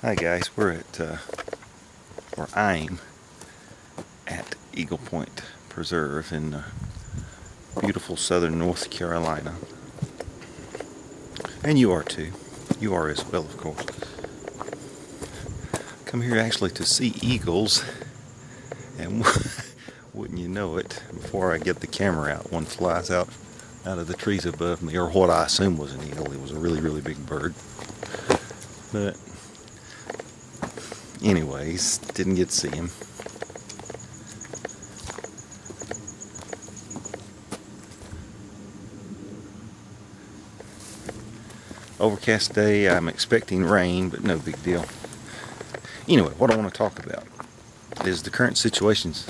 Hi guys, I'm at Eagle Point Preserve in beautiful southern North Carolina. And you are too. You are as well, of course. Come here actually to see eagles, and wouldn't you know it, before I get the camera out, one flies out of the trees above me, or what I assume was an eagle. It was a really, really big bird. But anyways, didn't get to see him. Overcast day, I'm expecting rain, but no big deal. Anyway, what I want to talk about is the current situations.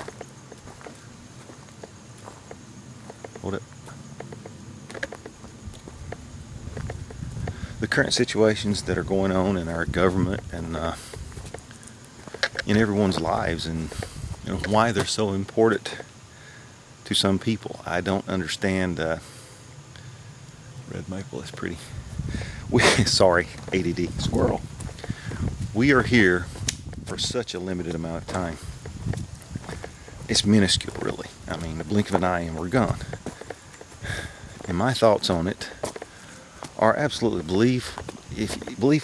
Hold up. The current situations that are going on in our government and in everyone's lives, and why they're so important to some people. I don't understand. Red maple is pretty. Sorry, ADD squirrel. We are here for such a limited amount of time. It's minuscule, really. I mean, the blink of an eye and we're gone. And my thoughts on it are absolutely believe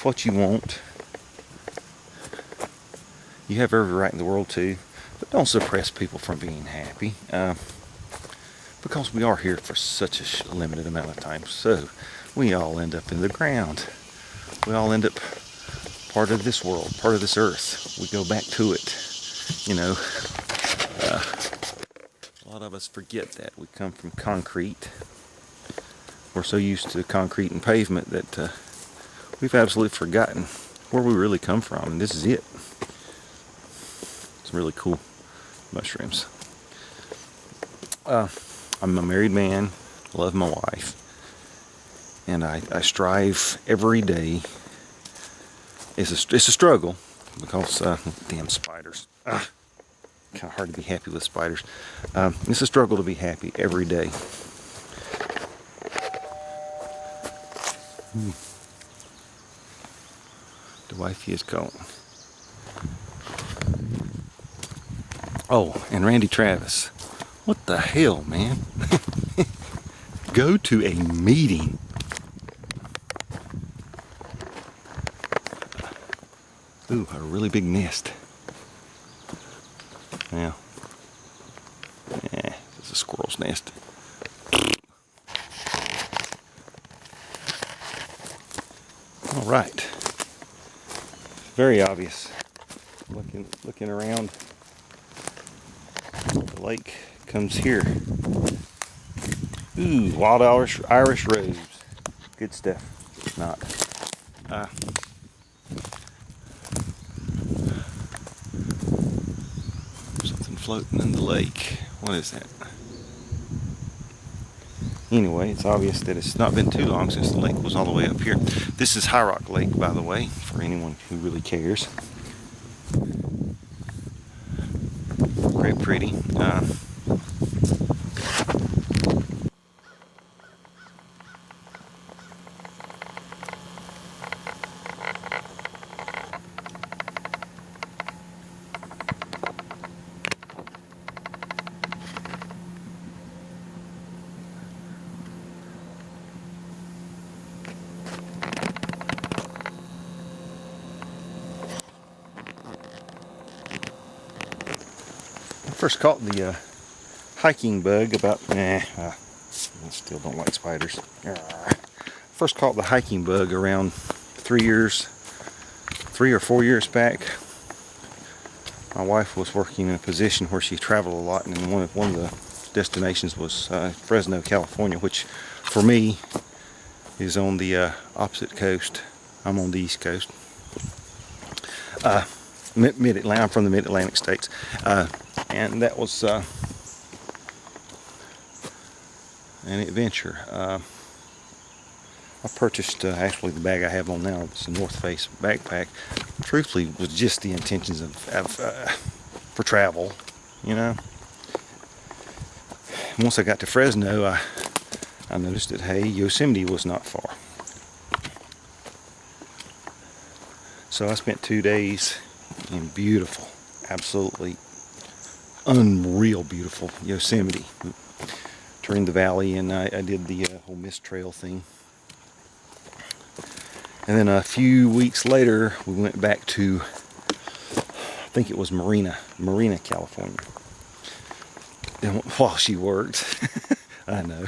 what you want. You have every right in the world to, but don't suppress people from being happy. Because we are here for such a limited amount of time. So we all end up in the ground. We all end up part of this world, part of this earth. We go back to it. A lot of us forget that. We come from concrete. We're so used to concrete and pavement that we've absolutely forgotten where we really come from. And this is it. Some really cool mushrooms. I'm a married man, love my wife, and I strive every day. It's a struggle because damn spiders. Kind of hard to be happy with spiders. It's a struggle to be happy every day. The wifey is calling. Oh, and Randy Travis. What the hell, man? Go to a meeting. Ooh, a really big nest. Yeah. It's a squirrel's nest. All right. Very obvious. Looking around. The lake comes here. Ooh, wild Irish rose. Good stuff. Not. Something floating in the lake. What is that? Anyway, it's obvious that it's not been too long since the lake was all the way up here. This is High Rock Lake, by the way, for anyone who really cares. Very pretty. First caught the hiking bug about, I still don't like spiders. First caught the hiking bug around 3 or 4 years back. My wife was working in a position where she traveled a lot, and one of the destinations was Fresno, California, which for me is on the opposite coast. I'm on the East Coast. Mid-Atlantic. I'm from the Mid-Atlantic states. And that was an adventure. I purchased actually the bag I have on now. It's a North Face backpack. Truthfully, with just the intentions of for travel, Once I got to Fresno, I noticed that, hey, Yosemite was not far. So I spent 2 days in beautiful, absolutely unreal beautiful Yosemite. Touring the valley, and I did the whole mist trail thing. And then a few weeks later, we went back to, I think it was Marina, California. And while she worked, I know,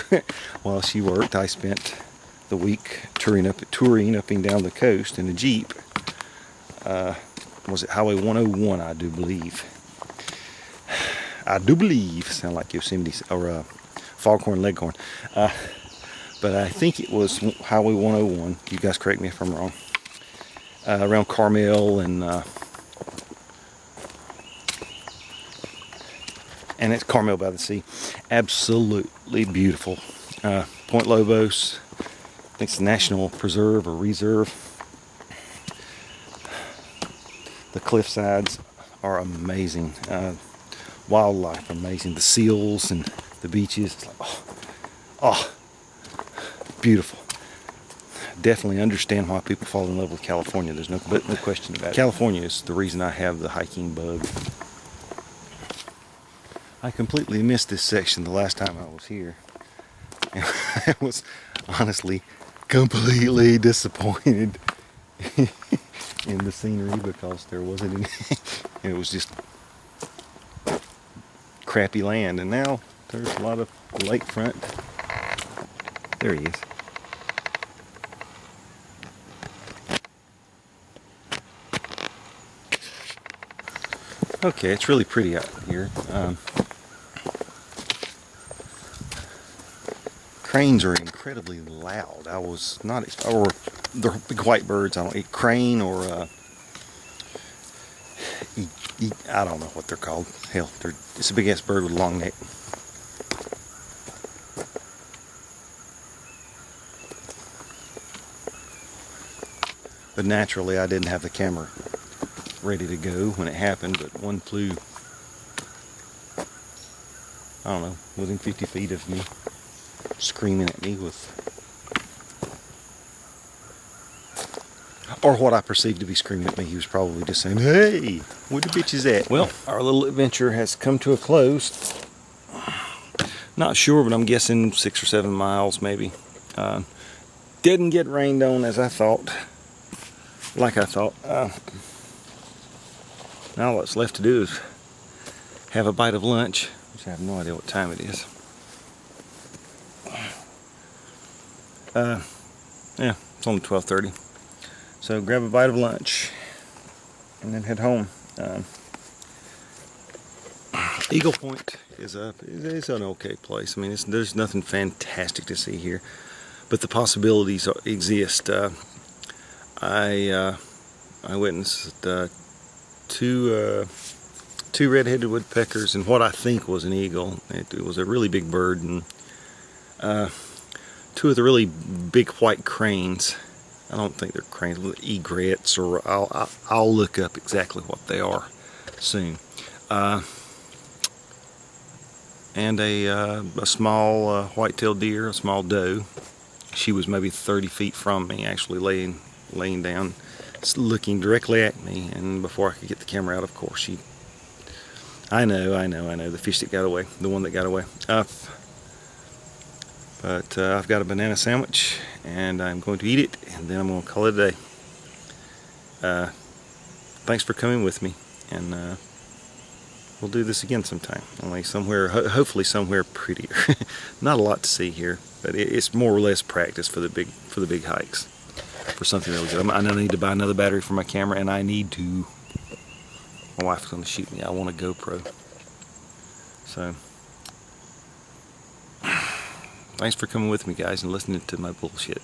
while she worked, I spent the week touring up and down the coast in a Jeep. Was it Highway 101, I do believe. Sound like Yosemite, or Foghorn Leghorn. But I think it was Highway 101. You guys correct me if I'm wrong. Around Carmel and it's Carmel by the Sea. Absolutely beautiful. Point Lobos, I think it's a national preserve or reserve. The cliff sides are amazing. Wildlife amazing. The seals and the beaches. It's like, oh, beautiful. Definitely understand why people fall in love with California. There's no question about it. California is the reason I have the hiking bug. I completely missed this section the last time I was here. And I was honestly completely disappointed in the scenery because there wasn't any. It was just crappy land, and now there's a lot of lakefront. There he is. Okay, it's really pretty out here. Cranes are incredibly loud. I was not, or the big white birds. I don't eat crane or I don't know what they're called. Hell, it's a big ass bird with a long neck. But naturally, I didn't have the camera ready to go when it happened, but one flew, I don't know, within 50 feet of me, screaming at me with, or what I perceived to be screaming at me. He was probably just saying, "Hey, where the bitch is at?" Well, our little adventure has come to a close. Not sure, but I'm guessing 6 or 7 miles maybe. Didn't get rained on as I thought, like I thought. Now all that's left to do is have a bite of lunch, which I have no idea what time it is. Yeah, it's only 12:30. So grab a bite of lunch and then head home. Eagle Point is an okay place. I mean, there's nothing fantastic to see here, but the possibilities exist. I witnessed two red-headed woodpeckers and what I think was an eagle. It was a really big bird, and 2 of the really big white cranes. I don't think they're cranes, egrets, or I'll look up exactly what they are soon. And a small white-tailed deer, a small doe. She was maybe 30 feet from me, actually laying down, looking directly at me. And before I could get the camera out, of course, I know, the fish that got away, the one that got away. But I've got a banana sandwich, and I'm going to eat it, and then I'm going to call it a day. Thanks for coming with me, and we'll do this again sometime. Only somewhere, hopefully somewhere prettier. Not a lot to see here, but it's more or less practice for the big hikes. For something really good. I need to buy another battery for my camera, and my wife's going to shoot me. I want a GoPro. So, thanks for coming with me, guys, and listening to my bullshit.